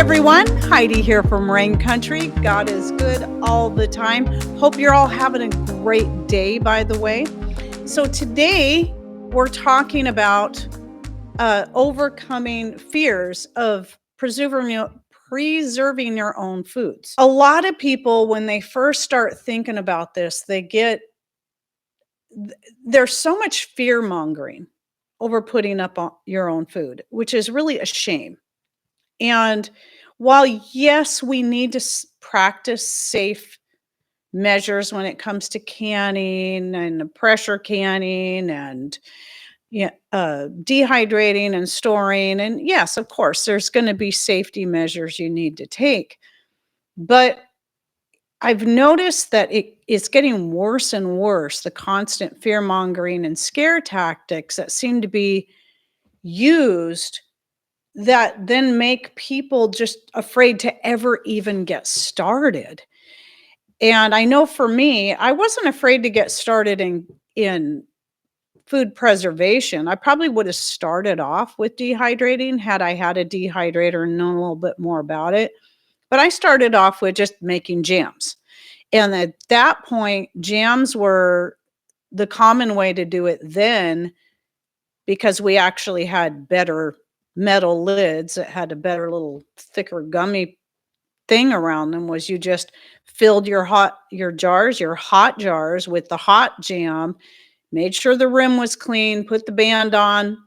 everyone. Heidi here from Rain Country. God is good all the time. Hope you're all having a great day, by the way. So today we're talking about overcoming fears of preserving your own foods. A lot of people, when they first start thinking about this, there's so much fear mongering over putting up your own food, which is really a shame. And while, yes, we need to practice safe measures when it comes to canning and pressure canning and dehydrating and storing. And yes, of course, there's going to be safety measures you need to take. But I've noticed that it's getting worse and worse, the constant fear mongering and scare tactics that seem to be used that then make people just afraid to ever even get started. And I know for me, I wasn't afraid to get started in food preservation. I probably would have started off with dehydrating had I had a dehydrator and known a little bit more about it. But I started off with just making jams. And at that point, jams were the common way to do it then because we actually had better metal lids that had a better little thicker gummy thing around them. Was you just filled your hot jars with the hot jam, made sure the rim was clean, put the band on,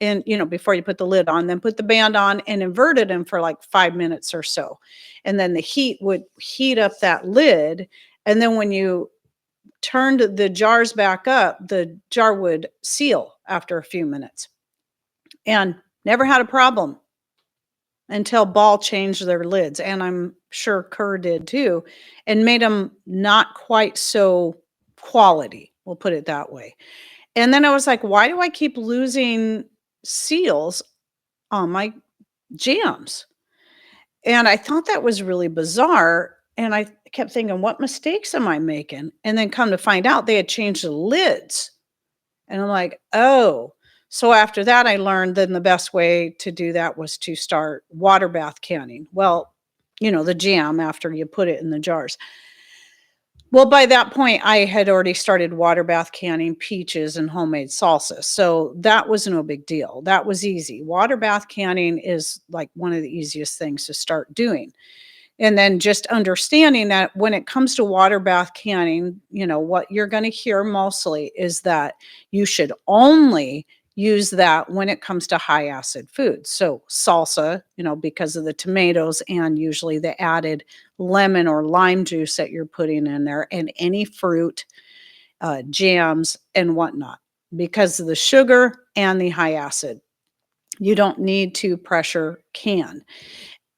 and before you put the lid on, then put the band on and inverted them for like 5 minutes or so. And then the heat would heat up that lid. And then when you turned the jars back up, the jar would seal after a few minutes. And never had a problem until Ball changed their lids. And I'm sure Kerr did too, and made them not quite so quality. We'll put it that way. And then I was like, why do I keep losing seals on my jams? And I thought that was really bizarre. And I kept thinking, what mistakes am I making? And then come to find out they had changed the lids. And I'm like, oh. So after that, I learned then the best way to do that was to start water bath canning. Well, the jam after you put it in the jars. Well, by that point, I had already started water bath canning peaches and homemade salsa. So that was no big deal. That was easy. Water bath canning is like one of the easiest things to start doing. And then just understanding that when it comes to water bath canning, what you're going to hear mostly is that you should only use that when it comes to high acid foods. So salsa, because of the tomatoes and usually the added lemon or lime juice that you're putting in there, and any fruit, jams and whatnot, because of the sugar and the high acid. You don't need to pressure can.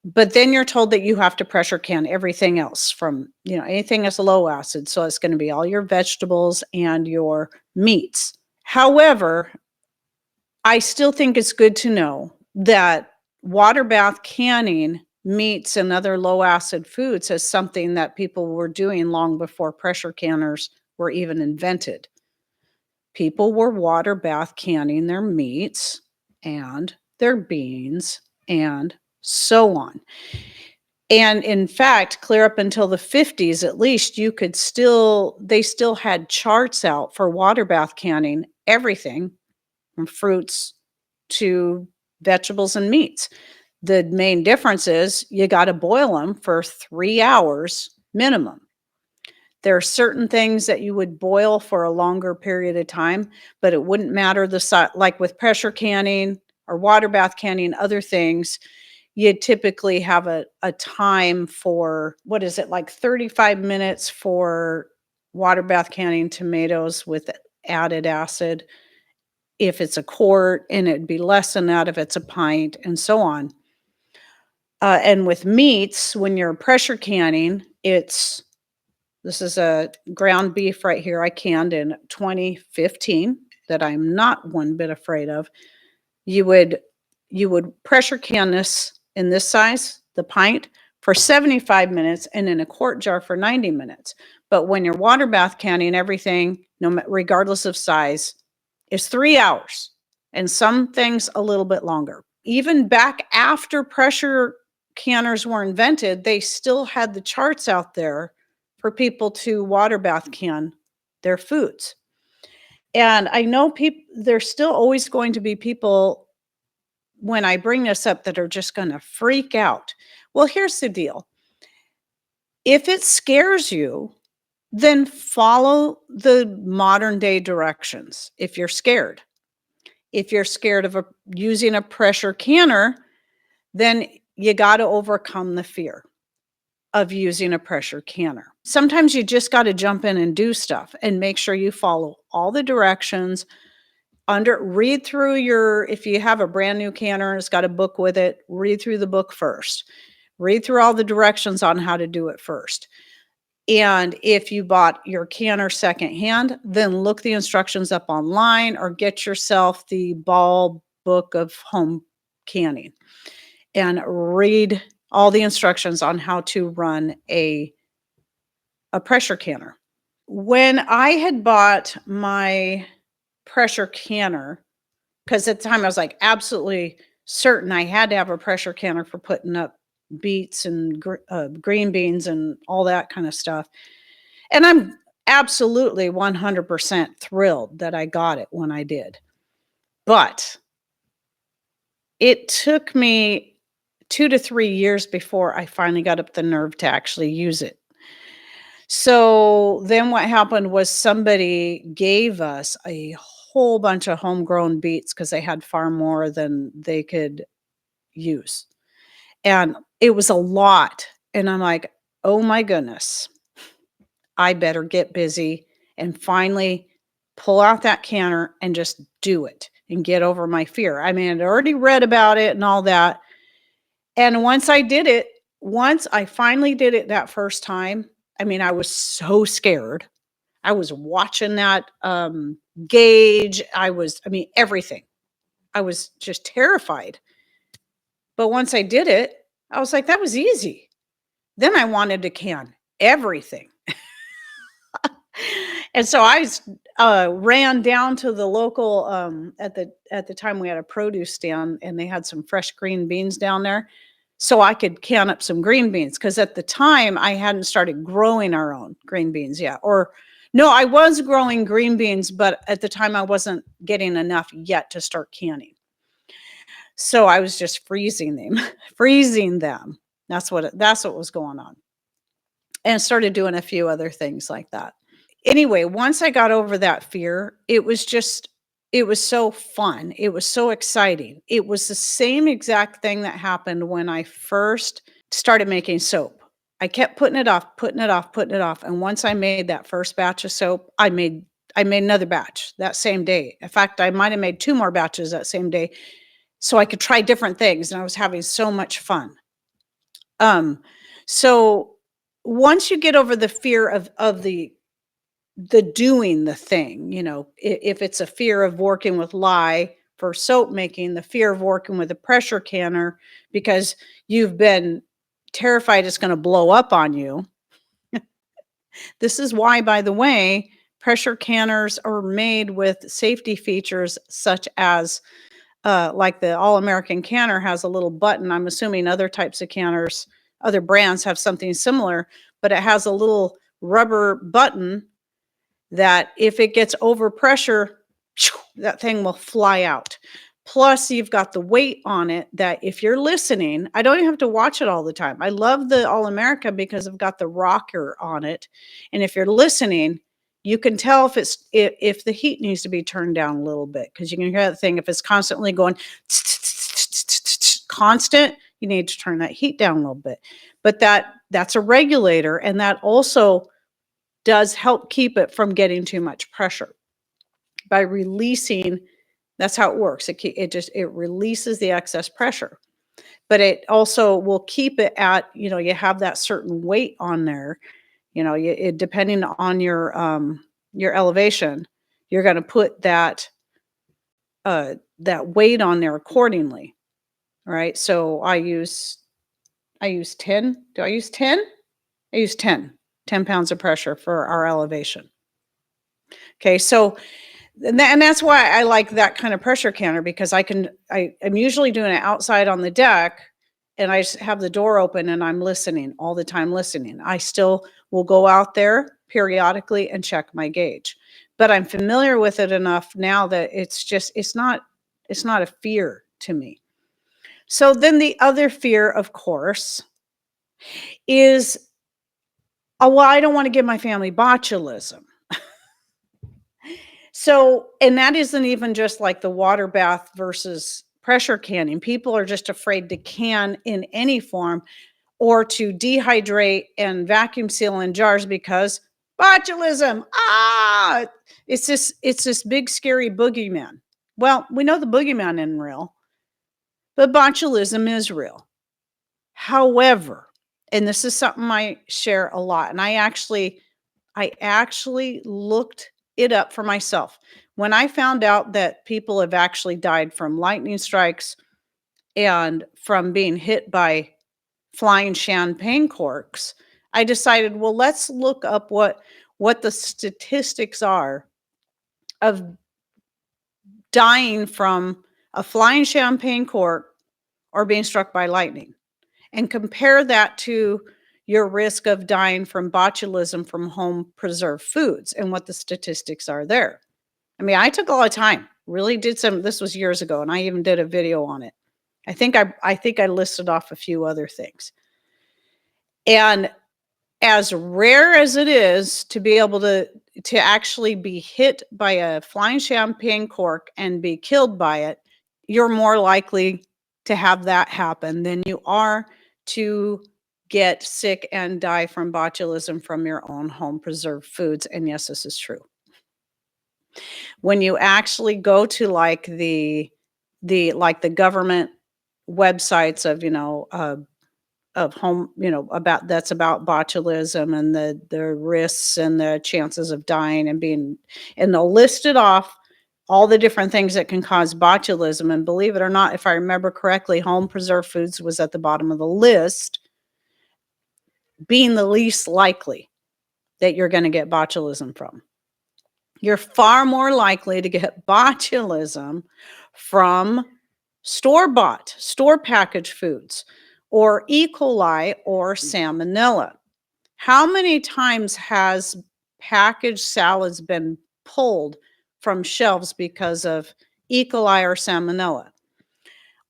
But then you're told that you have to pressure can everything else from, anything that's low acid. So it's going to be all your vegetables and your meats. However, I still think it's good to know that water bath canning meats and other low acid foods is something that people were doing long before pressure canners were even invented. People were water bath canning their meats and their beans and so on. And in fact, clear up until the 50s, at least, they still had charts out for water bath canning everything from fruits to vegetables and meats. The main difference is you got to boil them for 3 hours minimum. There are certain things that you would boil for a longer period of time, but it wouldn't matter the size. Like with pressure canning or water bath canning, other things, you typically have a time for, like 35 minutes for water bath canning tomatoes with added acid, if it's a quart, and it'd be less than that if it's a pint, and so on. And with meats, when you're pressure canning, this is a ground beef right here I canned in 2015 that I'm not one bit afraid of. You would pressure can this in this size, the pint, for 75 minutes and in a quart jar for 90 minutes. But when you're water bath canning everything, regardless of size, is 3 hours, and some things a little bit longer. Even back after pressure canners were invented, they still had the charts out there for people to water bath can their foods. And I know there's still always going to be people when I bring this up that are just going to freak out. Well, here's the deal. If it scares you, then follow the modern day directions if you're scared. If you're scared of using a pressure canner, then you got to overcome the fear of using a pressure canner. Sometimes you just got to jump in and do stuff and make sure you follow all the directions. Read through if you have a brand new canner, it's got a book with it, read through the book first. Read through all the directions on how to do it first. And if you bought your canner secondhand, then look the instructions up online or get yourself the Ball Book of Home Canning and read all the instructions on how to run a pressure canner. When I had bought my pressure canner, because at the time I was like absolutely certain I had to have a pressure canner for putting up beets and green beans and all that kind of stuff. And I'm absolutely 100% thrilled that I got it when I did. But it took me 2 to 3 years before I finally got up the nerve to actually use it. So then what happened was somebody gave us a whole bunch of homegrown beets because they had far more than they could use. And it was a lot. And I'm like, oh my goodness, I better get busy and finally pull out that canner and just do it and get over my fear. I mean, I'd already read about it and all that. And once I finally did it that first time, I mean, I was so scared. I was watching that gauge. Everything. I was just terrified. But once I did it, I was like, that was easy. Then I wanted to can everything. And so I ran down to the local, at the time we had a produce stand and they had some fresh green beans down there. So I could can up some green beans because at the time I hadn't started growing our own green beans yet. Or no, I was growing green beans, but at the time I wasn't getting enough yet to start canning. So I was just freezing them. That's what was going on. And started doing a few other things like that. Anyway, once I got over that fear, it was so fun. It was so exciting. It was the same exact thing that happened when I first started making soap. I kept putting it off. And once I made that first batch of soap, I made another batch that same day. In fact, I might have made 2 more batches that same day so I could try different things. And I was having so much fun. So once you get over the fear of the doing the thing, if it's a fear of working with lye for soap making, the fear of working with a pressure canner because you've been terrified it's going to blow up on you. This is why, by the way, pressure canners are made with safety features such as like the All-American canner has a little button. I'm assuming other types of canners, other brands have something similar, but it has a little rubber button that if it gets over pressure, that thing will fly out. Plus, you've got the weight on it that if you're listening, I don't even have to watch it all the time. I love the All-America because I've got the rocker on it. And if you're listening, you can tell if the heat needs to be turned down a little bit because you can hear that thing. If it's constantly going constant, you need to turn that heat down a little bit. But that's a regulator, and that also does help keep it from getting too much pressure by releasing. That's how it works. It releases the excess pressure, but it also will keep it at, you have that certain weight on there, depending on your elevation, you're going to put that weight on there accordingly. Right. So I use 10. Do I use 10? I use 10 pounds of pressure for our elevation. Okay. So, and that's why I like that kind of pressure canner because I'm usually doing it outside on the deck and I just have the door open and I'm listening all the time, listening. I still will go out there periodically and check my gauge, but I'm familiar with it enough now that it's not a fear to me. So then the other fear, of course, is, oh, well, I don't want to give my family botulism. So, and that isn't even just like the water bath versus pressure canning. People are just afraid to can in any form or to dehydrate and vacuum seal in jars because botulism. Ah, it's this big scary boogeyman. Well, we know the boogeyman isn't real, but botulism is real. However, and this is something I share a lot, and I actually looked it up for myself. When I found out that people have actually died from lightning strikes and from being hit by flying champagne corks, I decided, well, let's look up what the statistics are of dying from a flying champagne cork or being struck by lightning, and compare that to your risk of dying from botulism from home preserved foods and what the statistics are there. I mean, I took a lot of time, really did some, this was years ago, and I even did a video on it. I think I listed off a few other things. And as rare as it is to be able to actually be hit by a flying champagne cork and be killed by it, you're more likely to have that happen than you are to get sick and die from botulism from your own home preserved foods. And yes, this is true. When you actually go to like the government websites of, of home, about that's about botulism and the risks and the chances of dying and being, and they'll list it off all the different things that can cause botulism. And believe it or not, if I remember correctly, home preserved foods was at the bottom of the list, being the least likely that you're going to get botulism from. You're far more likely to get botulism from store-bought, store packaged foods, or E. coli or salmonella. How many times has packaged salads been pulled from shelves because of E. coli or salmonella?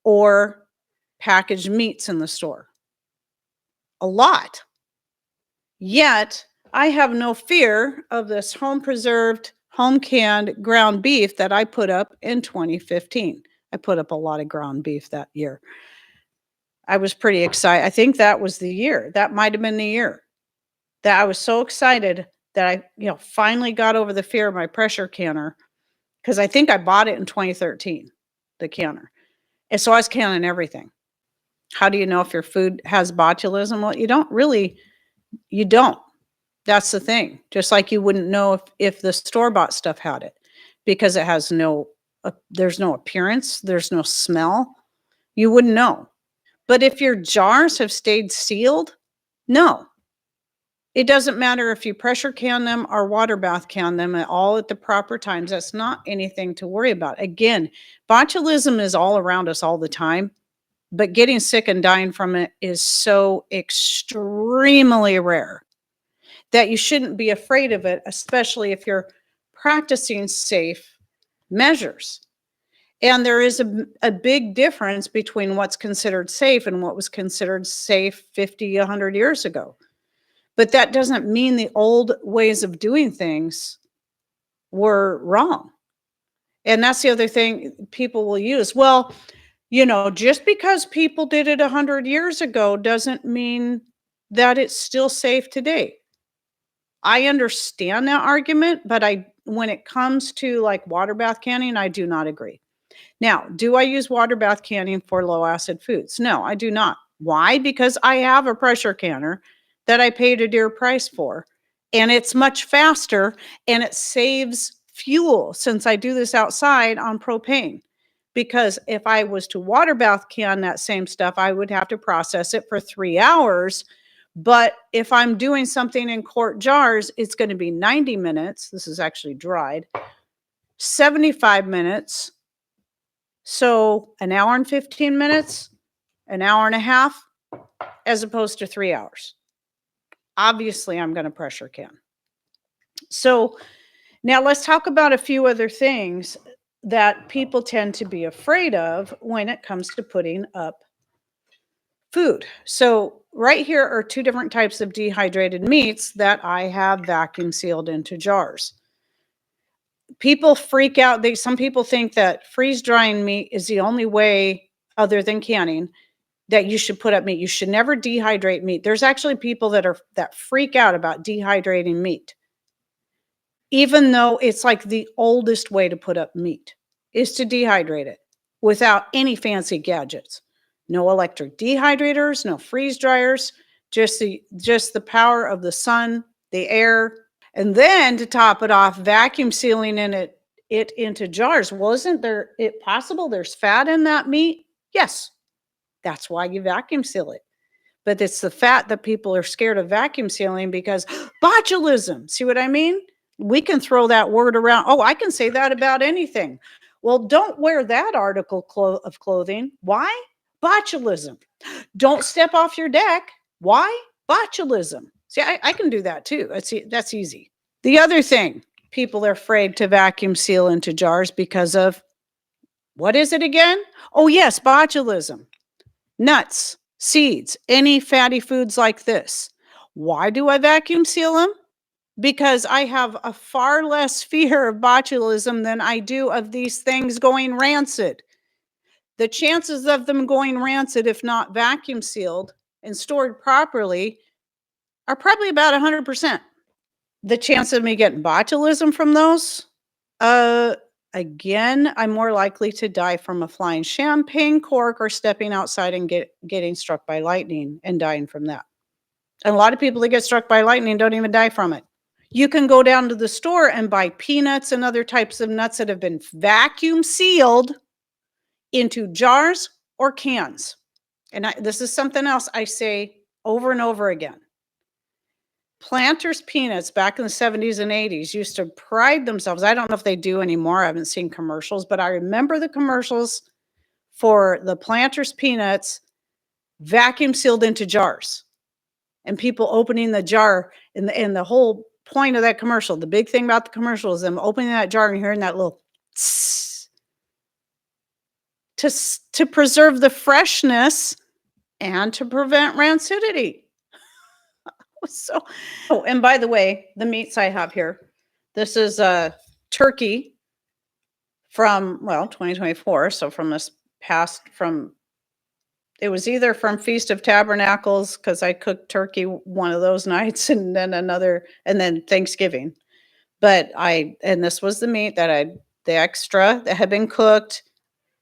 Or packaged meats in the store? A lot. Yet, I have no fear of this home preserved, home canned ground beef that I put up in 2015. I put up a lot of ground beef that year. I was pretty excited. I think that was the year. That might have been the year that I was so excited that I, finally got over the fear of my pressure canner, because I think I bought it in 2013, the canner. And so I was canning everything. How do you know if your food has botulism? Well, you don't. That's the thing. Just like you wouldn't know if the store-bought stuff had it, because it has there's no appearance, there's no smell. You wouldn't know. But if your jars have stayed sealed, no. It doesn't matter if you pressure can them or water bath can them all at the proper times. That's not anything to worry about. Again, botulism is all around us all the time, but getting sick and dying from it is so extremely rare that you shouldn't be afraid of it, especially if you're practicing safe measures. And there is a big difference between what's considered safe and what was considered safe 50, 100 years ago. But that doesn't mean the old ways of doing things were wrong. And that's the other thing people will use. Well, just because people did it 100 years ago doesn't mean that it's still safe today. I understand that argument, but when it comes to like water bath canning, I do not agree. Now, do I use water bath canning for low acid foods? No, I do not. Why? Because I have a pressure canner that I paid a dear price for, and it's much faster and it saves fuel since I do this outside on propane. Because if I was to water bath can that same stuff, I would have to process it for 3 hours. But if I'm doing something in quart jars, it's going to be 90 minutes. This is actually dried. 75 minutes. So an hour and 15 minutes. an hour and a half as opposed to 3 hours. Obviously, I'm going to pressure can. So now let's talk about a few other things that people tend to be afraid of when it comes to putting up food. So right here are two different types of dehydrated meats that I have vacuum sealed into jars. People freak out. Some people think that freeze drying meat is the only way, other than canning, that you should put up meat. You should never dehydrate meat. There's actually people that freak out about dehydrating meat, even though it's like the oldest way to put up meat is to dehydrate it without any fancy gadgets. No electric dehydrators, no freeze dryers, just the power of the sun, the air, and then to top it off, vacuum sealing it into jars. Wasn't it possible there's fat in that meat? Yes. That's why you vacuum seal it. But it's the fat that people are scared of vacuum sealing because botulism. See what I mean? We can throw that word around. Oh, I can say that about anything. Well, don't wear that article of clothing. Why? Botulism. Don't step off your deck. Why? Botulism. See, I can do that too. That's easy. The other thing, people are afraid to vacuum seal into jars because of, what is it again? Oh, yes, botulism. Nuts, seeds, any fatty foods like this. Why do I vacuum seal them? Because I have a far less fear of botulism than I do of these things going rancid. The chances of them going rancid, if not vacuum sealed and stored properly, are probably about 100%. The chance of me getting botulism from those, again, I'm more likely to die from a flying champagne cork or stepping outside and getting struck by lightning and dying from that. And a lot of people that get struck by lightning don't even die from it. You can go down to the store and buy peanuts and other types of nuts that have been vacuum sealed into jars or cans. And this is something else I say over and over again. Planters peanuts back in the 70s and 80s used to pride themselves. I don't know if they do anymore. I haven't seen commercials, but I remember the commercials for the Planters peanuts vacuum sealed into jars and people opening the jar. And the whole point of that commercial, the big thing about the commercial is them opening that jar and hearing that little tss, to preserve the freshness and to prevent rancidity. So, oh, and by the way, the meats I have here, this is a turkey from, 2024. So from this past, it was either from Feast of Tabernacles, because I cooked turkey one of those nights, and then Thanksgiving. And this was the meat the extra that had been cooked.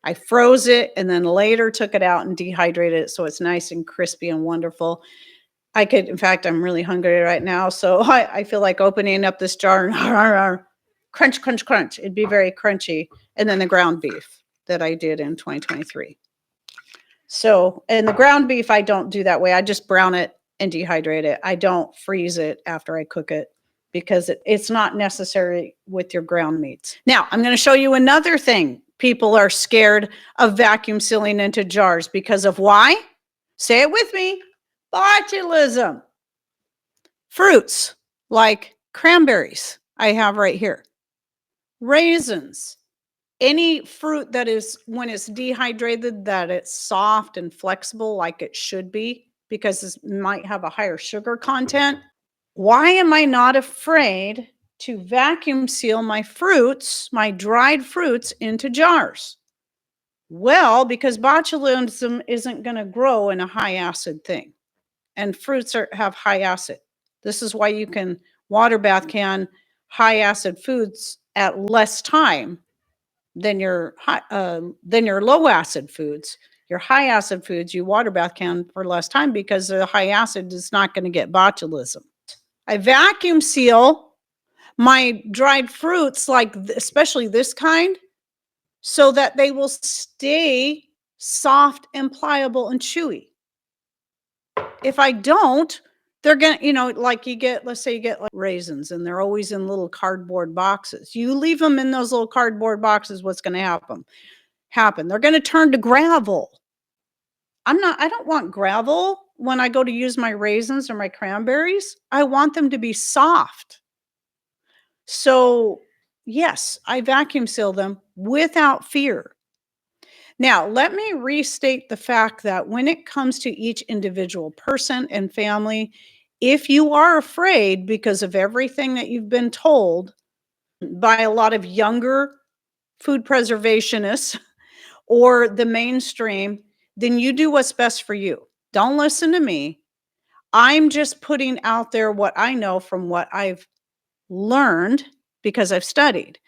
I froze it and then later took it out and dehydrated it so it's nice and crispy and wonderful. In fact, I'm really hungry right now, so I feel like opening up this jar and crunch, crunch, crunch. It'd be very crunchy. And then the ground beef that I did in 2023. So, and the ground beef, I don't do that way. I just brown it and dehydrate it. I don't freeze it after I cook it because it's not necessary with your ground meats. Now, I'm going to show you another thing. People are scared of vacuum sealing into jars because of why? Say it with me. Botulism. Fruits like cranberries, I have right here. Raisins. Any fruit that is, when it's dehydrated, that it's soft and flexible like it should be, because it might have a higher sugar content. Why am I not afraid to vacuum seal my fruits, my dried fruits, into jars? Well, because botulism isn't going to grow in a high acid thing. And fruits have high acid. This is why you can water bath can high acid foods at less time than your low acid foods. Your high acid foods, you water bath can for less time because the high acid is not going to get botulism. I vacuum seal my dried fruits, like especially this kind, so that they will stay soft and pliable and chewy. If I don't, they're going to, like let's say you get like raisins and they're always in little cardboard boxes. You leave them in those little cardboard boxes, what's going to happen? They're going to turn to gravel. I don't want gravel when I go to use my raisins or my cranberries. I want them to be soft. So, yes, I vacuum seal them without fear. Now, let me restate the fact that when it comes to each individual person and family, if you are afraid because of everything that you've been told by a lot of younger food preservationists or the mainstream, then you do what's best for you. Don't listen to me. I'm just putting out there what I know from what I've learned because I've studied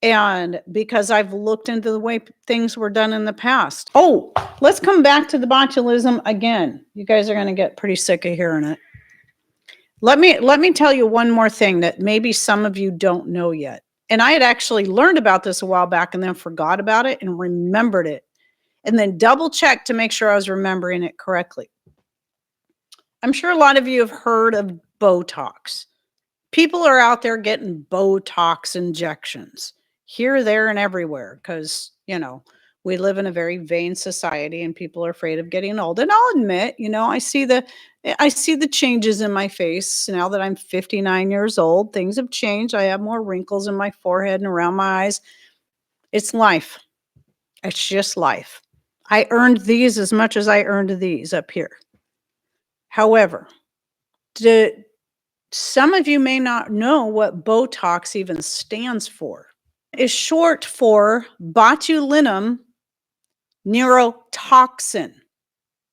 and because I've looked into the way things were done in the past. Oh, let's come back to the botulism again. You guys are going to get pretty sick of hearing it. Let me tell you one more thing that maybe some of you don't know yet. And I had actually learned about this a while back and then forgot about it and remembered it. And then double checked to make sure I was remembering it correctly. I'm sure a lot of you have heard of Botox. People are out there getting Botox injections here, there, and everywhere because, we live in a very vain society and people are afraid of getting old. And I'll admit, I see the changes in my face now that I'm 59 years old. Things have changed. I have more wrinkles in my forehead and around my eyes. It's life. It's just life. I earned these as much as I earned these up here. However, some of you may not know what Botox even stands for. It's short for botulinum neurotoxin.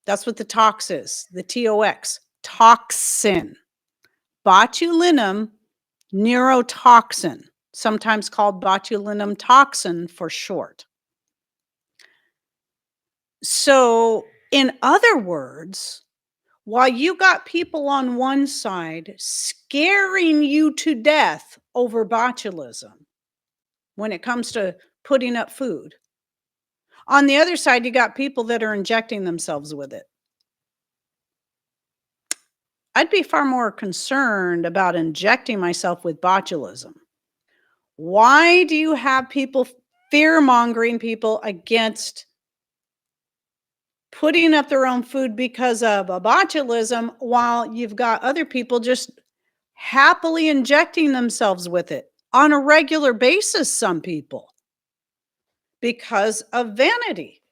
That's what the tox is, the TOX, toxin. Botulinum neurotoxin, sometimes called botulinum toxin for short. So, in other words, while you got people on one side scaring you to death over botulism when it comes to putting up food, on the other side, you got people that are injecting themselves with it. I'd be far more concerned about injecting myself with botulism. Why do you have people fear-mongering people against putting up their own food because of a botulism while you've got other people just happily injecting themselves with it on a regular basis, some people, because of vanity?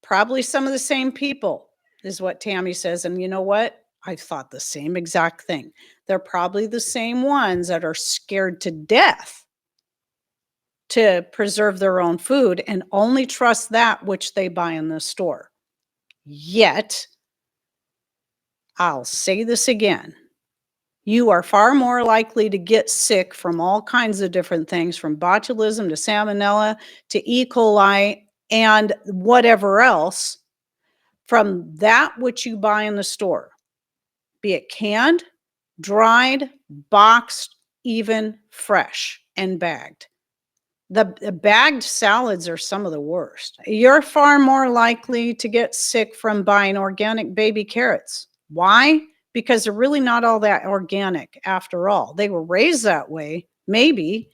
Probably some of the same people is what Tammy says. And you know what? I thought the same exact thing. They're probably the same ones that are scared to death to preserve their own food and only trust that which they buy in the store. Yet, I'll say this again, you are far more likely to get sick from all kinds of different things, from botulism to salmonella to E. coli and whatever else, from that which you buy in the store, be it canned, dried, boxed, even fresh and bagged. The bagged salads are some of the worst. You're far more likely to get sick from buying organic baby carrots. Why? Because they're really not all that organic after all. They were raised that way, maybe,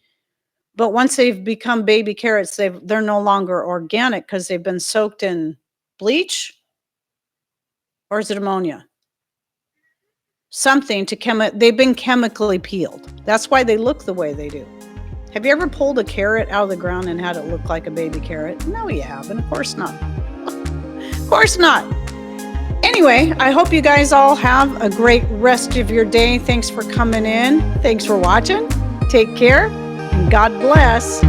but once they've become baby carrots, they're no longer organic because they've been soaked in bleach, or is it ammonia? Something they've been chemically peeled. That's why they look the way they do. Have you ever pulled a carrot out of the ground and had it look like a baby carrot? No, you haven't. Of course not. Of course not. Anyway, I hope you guys all have a great rest of your day. Thanks for coming in. Thanks for watching. Take care and God bless.